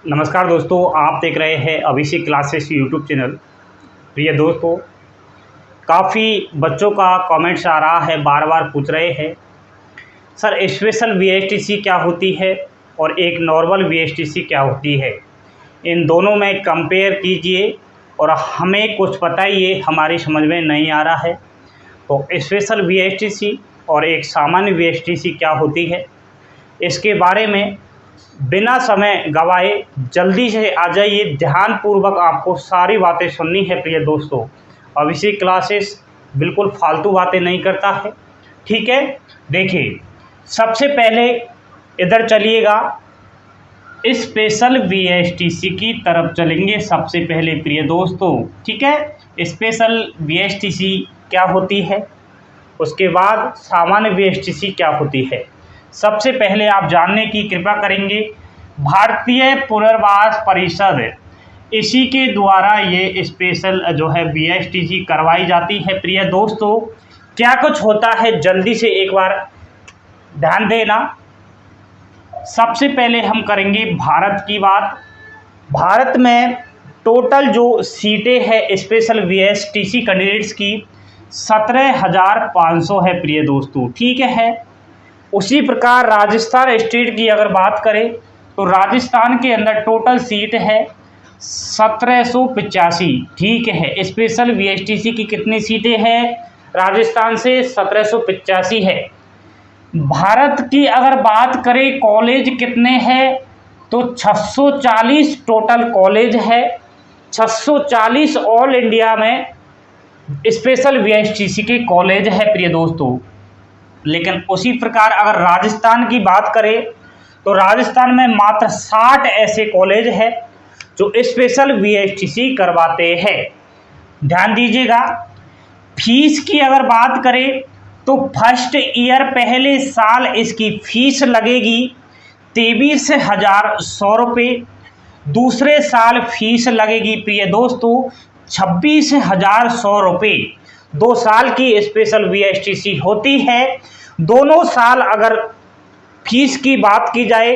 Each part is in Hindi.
नमस्कार दोस्तों, आप देख रहे हैं अभिषेक क्लासेस यूट्यूब चैनल। प्रिय दोस्तों, काफ़ी बच्चों का कमेंट्स आ रहा है, बार बार पूछ रहे हैं सर स्पेशल वीएचटीसी क्या होती है और एक नॉर्मल वीएचटीसी क्या होती है। इन दोनों में कंपेयर कीजिए और हमें कुछ बताइए, हमारी समझ में नहीं आ रहा है। तो स्पेशल वीएचटीसी और एक सामान्य वीएचटीसी क्या होती है, इसके बारे में बिना समय गवाए जल्दी से आ जाइए। ध्यानपूर्वक आपको सारी बातें सुननी है। प्रिय दोस्तों, अभिषेक क्लासेस बिल्कुल फालतू बातें नहीं करता है, ठीक है। देखिए, सबसे पहले इधर चलिएगा, स्पेशल वीएचटीसी की तरफ चलेंगे सबसे पहले प्रिय दोस्तों, ठीक है। स्पेशल वीएचटीसी क्या होती है, उसके बाद सामान्य वीएचटीसी क्या होती है। सबसे पहले आप जानने की कृपा करेंगे, भारतीय पुनर्वास परिषद, इसी के द्वारा ये स्पेशल जो है वीएचटीसी करवाई जाती है। प्रिय दोस्तों, क्या कुछ होता है जल्दी से एक बार ध्यान देना। सबसे पहले हम करेंगे भारत की बात। भारत में टोटल जो सीटें हैं स्पेशल वीएचटीसी कैंडिडेट्स की 17,500 है प्रिय दोस्तों, ठीक है। उसी प्रकार राजस्थान स्टेट की अगर बात करें तो राजस्थान के अंदर टोटल सीट है 1785, ठीक है। स्पेशल वीएचटीसी की कितनी सीटें हैं राजस्थान से, 1785 है। भारत की अगर बात करें कॉलेज कितने हैं तो 640 टोटल कॉलेज है, 640 ऑल इंडिया में स्पेशल वीएचटीसी के कॉलेज है प्रिय दोस्तों। लेकिन उसी प्रकार अगर राजस्थान की बात करें तो राजस्थान में मात्र 60 ऐसे कॉलेज हैं जो स्पेशल वीएचटीसी करवाते हैं। ध्यान दीजिएगा। फीस की अगर बात करें तो फर्स्ट ईयर पहले साल इसकी फीस लगेगी 23,100 रुपये। दूसरे साल फीस लगेगी प्रिय दोस्तों 26,100 रुपये। 2 साल की स्पेशल वीएचटीसी होती है। दोनों साल अगर फीस की बात की जाए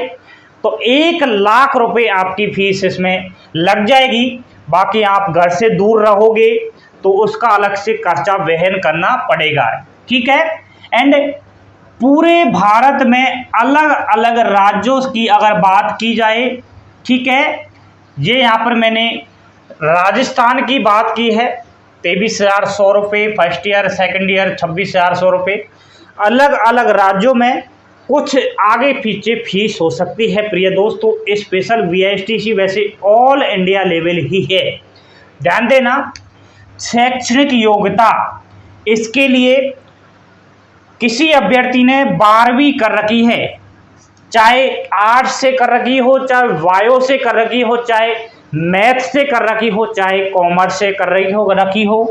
तो 1 लाख रुपए आपकी फीस इसमें लग जाएगी। बाकी आप घर से दूर रहोगे तो उसका अलग से खर्चा वहन करना पड़ेगा, ठीक है। एंड पूरे भारत में अलग अलग राज्यों की अगर बात की जाए, ठीक है, ये यहाँ पर मैंने राजस्थान की बात की है 23,100 रुपये फर्स्ट ईयर, सेकेंड ईयर 26,100 रुपये। अलग अलग राज्यों में कुछ आगे पीछे फीस हो सकती है प्रिय दोस्तों। स्पेशल वीएचटीसी वैसे ऑल इंडिया लेवल ही है। ध्यान देना। शैक्षणिक योग्यता, इसके लिए किसी अभ्यर्थी ने 12वीं कर रखी है, चाहे आर्ट्स से कर रखी हो, चाहे बायो से कर रखी हो, चाहे मैथ से कर रखी हो, चाहे कॉमर्स से कर रखी हो।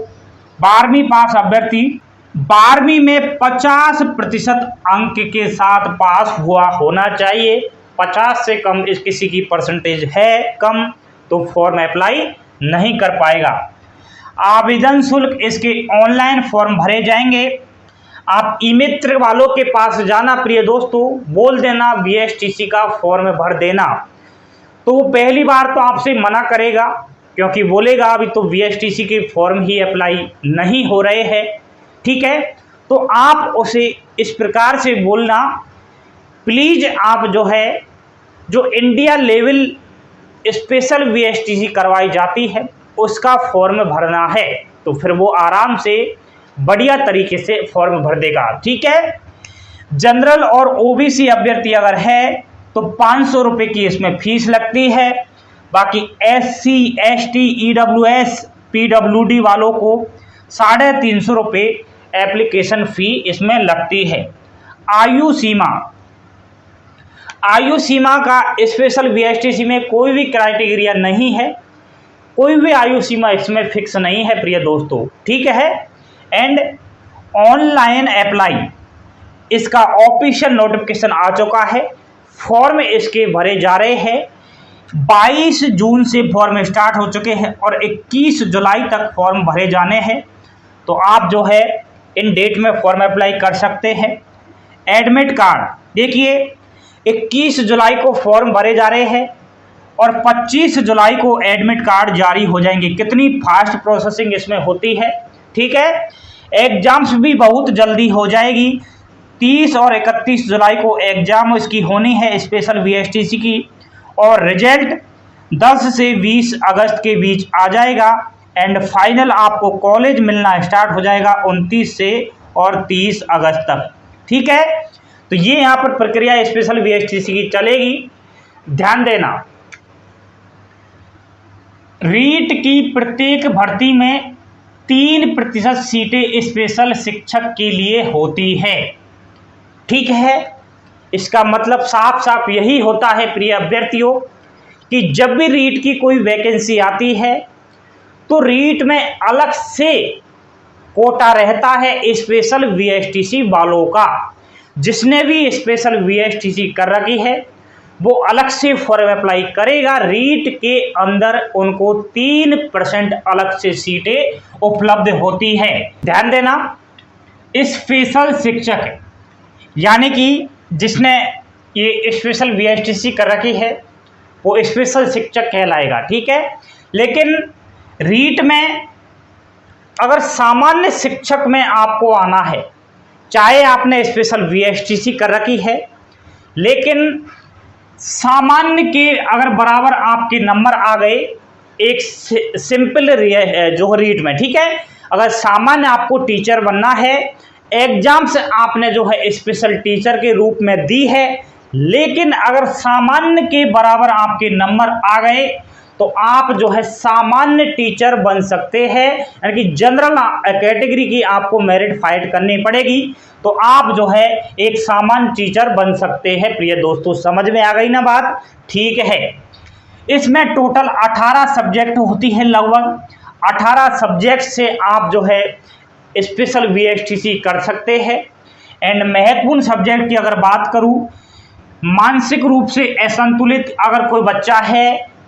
12वीं पास अभ्यर्थी 12वीं में 50% अंक के साथ पास हुआ होना चाहिए। 50 से कम इस किसी की परसेंटेज है कम तो फॉर्म अप्लाई नहीं कर पाएगा। आवेदन शुल्क इसके ऑनलाइन फॉर्म भरे जाएंगे। आप ई मित्र वालों के पास जाना प्रिय दोस्तों, बोल देना वीएचटीसी का फॉर्म भर देना, तो वो पहली बार तो आपसे मना करेगा, क्योंकि बोलेगा अभी तो वीएचटीसी के फॉर्म ही अप्लाई नहीं हो रहे हैं, ठीक है। तो आप उसे इस प्रकार से बोलना, प्लीज आप जो इंडिया लेवल स्पेशल वीएचटीसी करवाई जाती है उसका फॉर्म भरना है, तो फिर वो आराम से बढ़िया तरीके से फॉर्म भर देगा, ठीक है। जनरल और ओबीसी अभ्यर्थी अगर है तो 500 रुपये की इसमें फीस लगती है। बाकी SC ST EWS PWD वालों को 350 रुपये एप्लीकेशन फ़ी इसमें लगती है। आयु सीमा का स्पेशल वीएचटीसी में कोई भी क्राइटेरिया नहीं है, कोई भी आयु सीमा इसमें फिक्स नहीं है प्रिय दोस्तों, ठीक है। एंड ऑनलाइन अप्लाई, इसका ऑफिशियल नोटिफिकेशन आ चुका है। फॉर्म इसके भरे जा रहे हैं। 22 जून से फॉर्म स्टार्ट हो चुके हैं और 21 जुलाई तक फॉर्म भरे जाने हैं। तो आप इन डेट में फॉर्म अप्लाई कर सकते हैं। एडमिट कार्ड देखिए, 21 जुलाई को फॉर्म भरे जा रहे हैं और 25 जुलाई को एडमिट कार्ड जारी हो जाएंगे। कितनी फास्ट प्रोसेसिंग इसमें होती है, ठीक है। एग्जाम्स भी बहुत जल्दी हो जाएगी। 30 और 31 जुलाई को एग्जाम इसकी होनी है स्पेशल वीएसटीसी की, और रिजल्ट 10 से 20 अगस्त के बीच आ जाएगा। एंड फाइनल आपको कॉलेज मिलना स्टार्ट हो जाएगा 29 से और 30 अगस्त तक, ठीक है। तो ये यहाँ पर प्रक्रिया स्पेशल वीएसटीसी की चलेगी। ध्यान देना, रीट की प्रत्येक भर्ती में 3% सीटें स्पेशल शिक्षक के लिए होती है, ठीक है। इसका मतलब साफ साफ यही होता है प्रिय अभ्यर्थियों कि जब भी रीट की कोई वैकेंसी आती है तो रीट में अलग से कोटा रहता है स्पेशल वीएसटीसी वालों का। जिसने भी स्पेशल वीएसटीसी कर रखी है वो अलग से फॉर्म अप्लाई करेगा। रीट के अंदर उनको 3% अलग से सीटें उपलब्ध होती है। ध्यान देना, स्पेशल शिक्षक यानी कि जिसने ये स्पेशल वीएसटीसी कर रखी है वो स्पेशल शिक्षक कहलाएगा, ठीक है। लेकिन रीट में अगर सामान्य शिक्षक में आपको आना है, चाहे आपने स्पेशल वीएसटीसी कर रखी है, लेकिन सामान्य के अगर बराबर आपके नंबर आ गए एक सिंपल जो रीट में, ठीक है। अगर सामान्य आपको टीचर बनना है, एग्जाम्स आपने जो है स्पेशल टीचर के रूप में दी है, लेकिन अगर सामान्य के बराबर आपके नंबर आ गए तो आप जो है सामान्य टीचर बन सकते हैं। यानी कि जनरल कैटेगरी की आपको मेरिट फाइट करनी पड़ेगी तो आप जो है एक सामान्य टीचर बन सकते हैं। प्रिय दोस्तों, समझ में आ गई ना बात, ठीक है। इसमें टोटल 18 सब्जेक्ट होती है, लगभग 18 सब्जेक्ट से आप जो है स्पेशल वीएसटीसी कर सकते हैं। एंड महत्वपूर्ण सब्जेक्ट की अगर बात करूं, मानसिक रूप से असंतुलित अगर कोई बच्चा है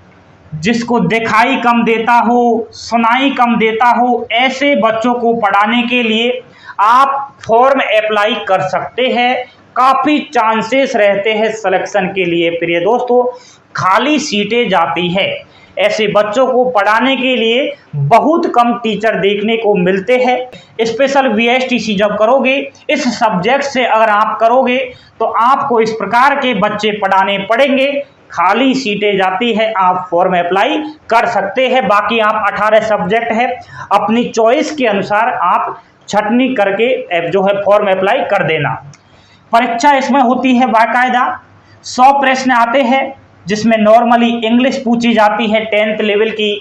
जिसको दिखाई कम देता हो, सुनाई कम देता हो, ऐसे बच्चों को पढ़ाने के लिए आप फॉर्म अप्लाई कर सकते हैं। काफ़ी चांसेस रहते हैं सिलेक्शन के लिए। प्रिय दोस्तों, खाली सीटें जाती है, ऐसे बच्चों को पढ़ाने के लिए बहुत कम टीचर देखने को मिलते हैं। स्पेशल वीएसटीसी जब करोगे, इस सब्जेक्ट से अगर आप करोगे तो आपको इस प्रकार के बच्चे पढ़ाने पड़ेंगे। खाली सीटें जाती है, आप फॉर्म अप्लाई कर सकते हैं। बाकी आप 18 सब्जेक्ट है, अपनी चॉइस के अनुसार आप छटनी करके जो है फॉर्म अप्लाई कर देना। परीक्षा इसमें होती है बाकायदा। 100 प्रश्न आते हैं जिसमें नॉर्मली इंग्लिश पूछी जाती है 10th लेवल की,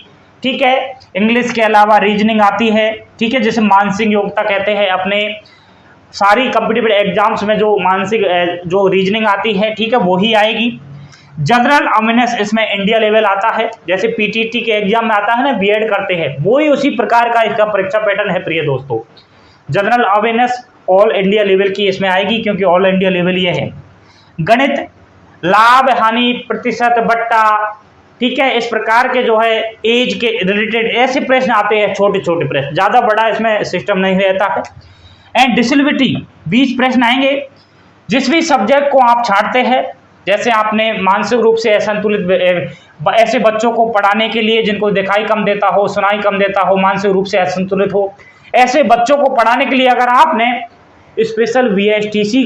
ठीक है। इंग्लिश के अलावा रीजनिंग आती है, ठीक है, जिसे मानसिक योग्यता कहते हैं। अपने सारी कॉम्पिटिटिव एग्जाम्स में जो मानसिक जो रीजनिंग आती है, ठीक है, वही आएगी। जनरल अवेयरनेस इसमें इंडिया लेवल आता है, जैसे पीटीटी के एग्जाम में आता है ना, बीएड करते हैं, वही उसी प्रकार का इसका परीक्षा पैटर्न है। प्रिय दोस्तों, general awareness all India level की इसमें आएगी क्योंकि ऑल इंडिया लेवल ये है। गणित, लाभ हानि प्रतिशत बट्टा, ठीक है, इस प्रकार के जो है एज के रिलेटेड ऐसे प्रश्न आते हैं, छोटे छोटे प्रश्न, ज़्यादा बड़ा इसमें सिस्टम नहीं रहता है। एंड डिसेबिलिटी 20 प्रश्न आएंगे। जिस भी सब्जेक्ट को आप छांटते हैं, जैसे आपने मानसिक रूप से असंतुलित ऐसे बच्चों को पढ़ाने के लिए जिनको दिखाई कम देता हो, सुनाई कम देता हो, मानसिक रूप से असंतुलित हो, ऐसे बच्चों को पढ़ाने के लिए अगर आपने स्पेशल वीएसटीसी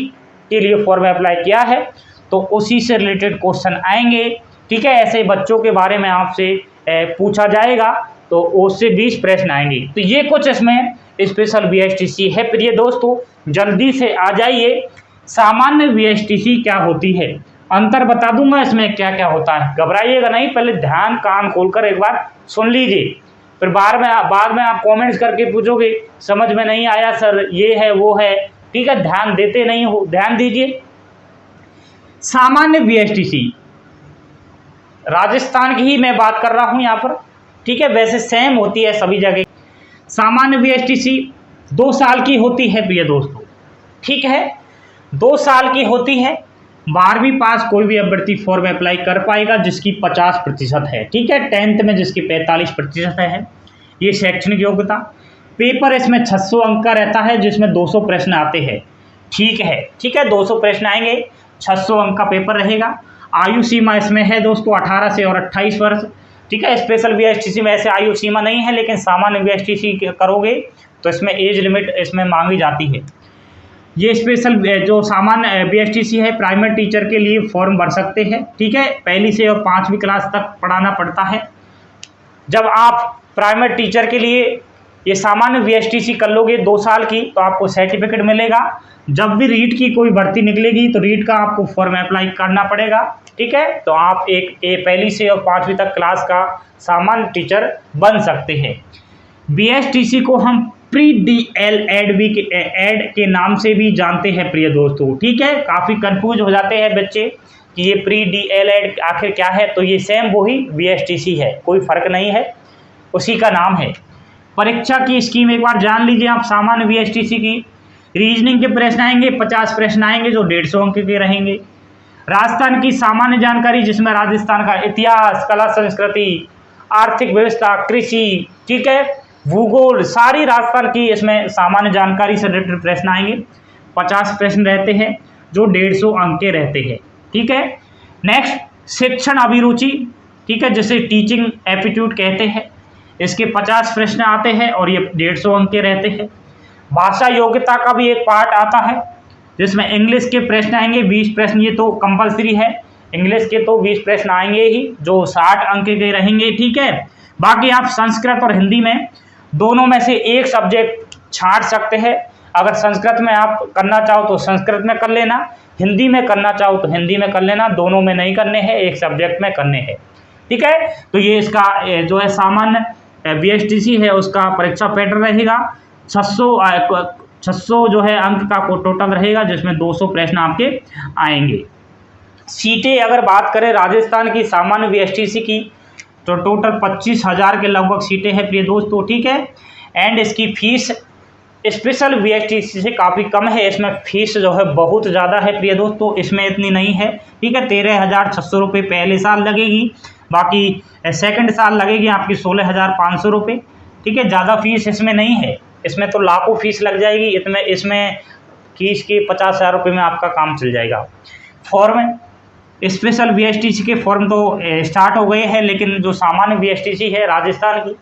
के लिए फॉर्म अप्लाई किया है तो उसी से रिलेटेड क्वेश्चन आएंगे, ठीक है। ऐसे बच्चों के बारे में आपसे पूछा जाएगा तो उससे 20 प्रश्न आएंगे। तो ये कुछ इसमें स्पेशल वीएसटीसी है। प्रिय दोस्तों, जल्दी से आ जाइए। सामान्य वीएसटीसी क्या होती है, अंतर बता दूंगा इसमें क्या क्या होता है, घबराइएगा नहीं, पहले ध्यान कान खोलकर एक बार सुन लीजिए, फिर बाद में आप कमेंट्स करके पूछोगे समझ में नहीं आया सर, ये है वो है, ठीक है। ध्यान देते नहीं हो, ध्यान दीजिए। सामान्य वीएसटीसी राजस्थान की ही मैं बात कर रहा हूं यहाँ पर, ठीक है, वैसे सेम होती है सभी जगह। सामान्य वीएसटीसी 2 साल की होती है प्रिय दोस्तों, ठीक है, 2 साल की होती है। 12वीं पास कोई भी अभ्यर्थी फॉर्म अप्लाई कर पाएगा जिसकी 50% है, ठीक है। 10th में जिसकी 45% है। ये शैक्षणिक योग्यता। पेपर इसमें 600 अंक का रहता है जिसमें 200 प्रश्न आते हैं, ठीक है, ठीक है, 200 प्रश्न आएंगे, 600 अंक का पेपर रहेगा। आयु सीमा इसमें है दोस्तों 18 से और 28 वर्ष। ठीक है, स्पेशल वीएसटीसी में ऐसे आयु सीमा नहीं है, लेकिन सामान्य वीएसटीसी करोगे तो इसमें एज लिमिट इसमें मांगी जाती है। ये स्पेशल जो सामान्य वीएसटीसी है प्राइमरी टीचर के लिए फॉर्म भर सकते हैं। ठीक है, पहली से और 5वीं क्लास तक पढ़ाना पड़ता है। जब आप प्राइमरी टीचर के लिए ये सामान्य वीएसटीसी कर लोगे 2 साल की, तो आपको सर्टिफिकेट मिलेगा। जब भी रीट की कोई भर्ती निकलेगी तो रीट का आपको फॉर्म अप्लाई करना पड़ेगा। ठीक है, तो आप एक पहली से और 5वीं तक क्लास का सामान्य टीचर बन सकते हैं। वीएसटीसी को हम प्री डीएलएड के नाम से भी जानते हैं प्रिय दोस्तों। ठीक है, काफ़ी कंफ्यूज हो जाते हैं बच्चे कि ये प्री डीएलएड आखिर क्या है, तो ये सेम वही वीएसटीसी है, कोई फर्क नहीं है, उसी का नाम है। परीक्षा की स्कीम एक बार जान लीजिए आप सामान्य वीएसटीसी की। रीजनिंग के प्रश्न आएंगे, 50 प्रश्न आएंगे जो 150 अंक के रहेंगे। राजस्थान की सामान्य जानकारी जिसमें राजस्थान का इतिहास, कला संस्कृति, आर्थिक व्यवस्था, कृषि, ठीक है, भूगोल, सारी राजस्थान की इसमें सामान्य जानकारी से रिलेटेड प्रश्न आएंगे। 50 प्रश्न रहते हैं जो 150 अंक के रहते हैं। ठीक है, नेक्स्ट शिक्षण अभिरुचि, ठीक है, जिसे टीचिंग एप्टीट्यूड कहते हैं, इसके 50 प्रश्न आते हैं और ये 150 अंक के रहते हैं। भाषा योग्यता का भी एक पार्ट आता है जिसमें इंग्लिश के प्रश्न आएंगे 20 प्रश्न, ये तो कंपलसरी है, इंग्लिश के तो 20 प्रश्न आएंगे ही जो 60 अंक के रहेंगे। ठीक है, बाकी आप संस्कृत और हिंदी में दोनों में से एक सब्जेक्ट छांट सकते हैं। अगर संस्कृत में आप करना चाहो तो संस्कृत में कर लेना, हिंदी में करना चाहो तो हिंदी में कर लेना, दोनों में नहीं करने हैं, एक सब्जेक्ट में करने हैं। ठीक है, तो ये इसका जो है सामान्य वीएसटीसी है उसका परीक्षा पैटर्न रहेगा। 600 जो है अंक का टोटल रहेगा, जिसमें 200 प्रश्न आपके आएंगे। सीटें अगर बात करें राजस्थान की सामान्य वीएसटीसी की तो टोटल 25,000 के लगभग सीटें हैं प्रिय दोस्तों। ठीक है, एंड इसकी फीस स्पेशल वीएसटीसी से काफ़ी कम है, इसमें फीस जो है बहुत ज़्यादा है प्रिय दोस्तों, इसमें इतनी नहीं है। ठीक है, 13,600 रुपये पहले साल लगेगी, बाकी सेकंड साल लगेगी आपकी 16,500 रुपये। ठीक है, ज़्यादा फीस इसमें नहीं है, इसमें तो लाखों फीस लग जाएगी, इसमें फीस के 50,000 रुपये में आपका काम चल जाएगा। फॉर्म स्पेशल वीएसटीसी के फॉर्म तो स्टार्ट हो गए हैं, लेकिन जो सामान्य वीएसटीसी है राजस्थान की,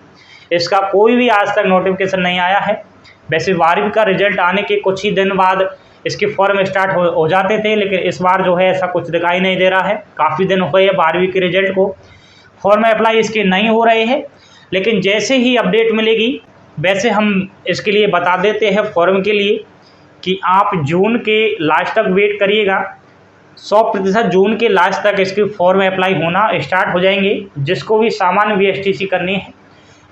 इसका कोई भी आज तक नोटिफिकेशन नहीं आया है। वैसे 12वीं का रिजल्ट आने के कुछ ही दिन बाद इसके फॉर्म स्टार्ट हो जाते थे, लेकिन इस बार जो है ऐसा कुछ दिखाई नहीं दे रहा है। काफ़ी दिन हो गए 12वीं के रिजल्ट को, फॉर्म अप्लाई इसके नहीं हो रहे हैं, लेकिन जैसे ही अपडेट मिलेगी वैसे हम इसके लिए बता देते हैं फॉर्म के लिए कि आप जून के लास्ट तक वेट करिएगा। 100% जून के लास्ट तक इसके फॉर्म अप्लाई होना स्टार्ट हो जाएंगे। जिसको भी सामान्य वीएसटीसी करनी है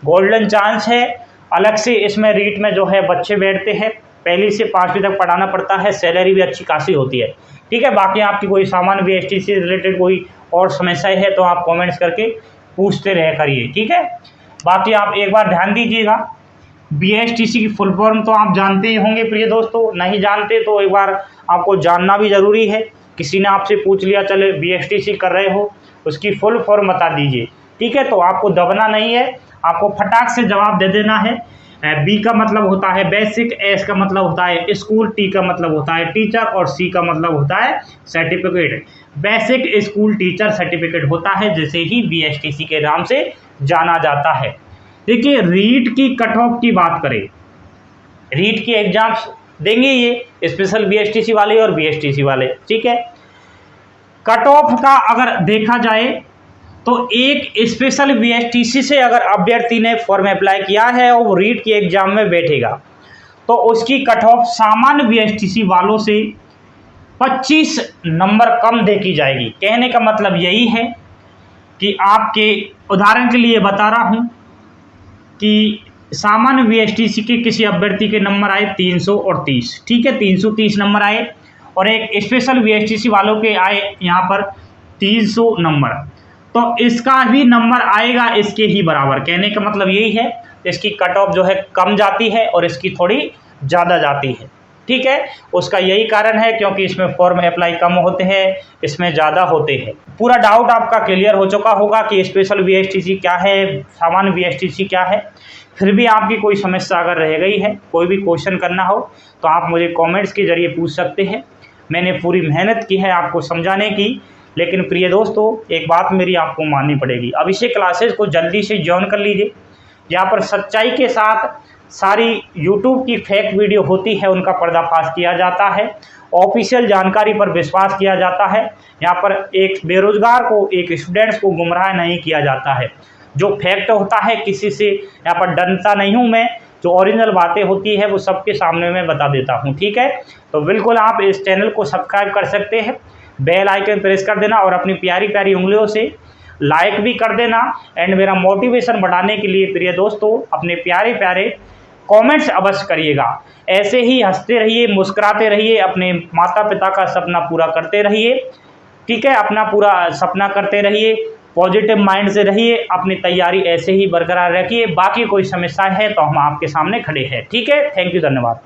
गोल्डन चांस है। अलग से इसमें रीट में जो है बच्चे बैठते हैं, पहली से 5वीं तक पढ़ाना पड़ता है, सैलरी भी अच्छी खासी होती है। ठीक है, बाकी आपकी कोई सामान्य वीएसटीसी से रिलेटेड कोई और समस्याएं है तो आप कमेंट्स करके पूछते रह करिए। ठीक है, बाकी आप एक बार ध्यान दीजिएगा, वीएसटीसी की फुल फॉर्म तो आप जानते ही होंगे प्रिय दोस्तों, नहीं जानते तो एक बार आपको जानना भी ज़रूरी है। किसी ने आपसे पूछ लिया चले वीएसटीसी कर रहे हो, उसकी फुल फॉर्म बता दीजिए। ठीक है, तो आपको दबना नहीं है, आपको फटाक से जवाब दे देना है। बी का मतलब होता है बेसिक, एस का मतलब होता है स्कूल, टी का मतलब होता है टीचर और सी का मतलब होता है certificate. Basic school teacher certificate होता है जिसे ही वीएसटीसी के नाम से जाना जाता है। देखिए, रीट की कट ऑफ की बात करें, रीट की एग्जाम्स देंगे ये स्पेशल वीएसटीसी वाले और वीएसटीसी वाले। ठीक है, कट ऑफ का अगर देखा जाए तो एक स्पेशल वीएसटीसी से अगर अभ्यर्थी ने फॉर्म अप्लाई किया है और वो रीट की एग्जाम में बैठेगा तो उसकी कट ऑफ सामान्य वीएसटीसी वालों से 25 नंबर कम देखी जाएगी। कहने का मतलब यही है कि आपके उदाहरण के लिए बता रहा हूं कि सामान्य वीएसटीसी के किसी अभ्यर्थी के नंबर आए 330, ठीक है, 330 नंबर आए, और एक स्पेशल वीएसटीसी वालों के आए यहाँ पर 300 नंबर, तो इसका भी नंबर आएगा इसके ही बराबर। कहने का मतलब यही है, इसकी कट ऑफ जो है कम जाती है और इसकी थोड़ी ज़्यादा जाती है। ठीक है, उसका यही कारण है क्योंकि इसमें फॉर्म अप्लाई कम होते हैं, इसमें ज़्यादा होते हैं। पूरा डाउट आपका क्लियर हो चुका होगा कि स्पेशल वीएसटीसी क्या है, सामान्य वीएसटीसी क्या है। फिर भी आपकी कोई समस्या अगर रह गई है, कोई भी क्वेश्चन करना हो तो आप मुझे कमेंट्स के जरिए पूछ सकते हैं। मैंने पूरी मेहनत की है आपको समझाने की, लेकिन प्रिय दोस्तों एक बात मेरी आपको माननी पड़ेगी, अभिषेक क्लासेस को जल्दी से ज्वाइन कर लीजिए। यहाँ पर सच्चाई के साथ सारी यूट्यूब की फेक वीडियो होती है उनका पर्दाफाश किया जाता है, ऑफिशियल जानकारी पर विश्वास किया जाता है। यहाँ पर एक बेरोजगार को, एक स्टूडेंट्स को गुमराह नहीं किया जाता है। जो फैक्ट होता है किसी से यहाँ पर डरता नहीं हूँ मैं, जो ओरिजिनल बातें होती है वो सबके सामने मैं बता देता हूँ, ठीक है। तो बिल्कुल आप इस चैनल को सब्सक्राइब कर सकते हैं, बेल आइकन प्रेस कर देना और अपनी प्यारी प्यारी उंगलियों से लाइक भी कर देना। एंड मेरा मोटिवेशन बढ़ाने के लिए प्रिय दोस्तों अपने प्यारे प्यारे कमेंट्स अवश्य करिएगा। ऐसे ही हंसते रहिए, मुस्कुराते रहिए, अपने माता पिता का सपना पूरा करते रहिए, ठीक है। अपना पूरा सपना करते रहिए, पॉजिटिव माइंड से रहिए, अपनी तैयारी ऐसे ही बरकरार रखिए। बाकी कोई समस्या है तो हम आपके सामने खड़े हैं, ठीक है। थैंक यू, धन्यवाद।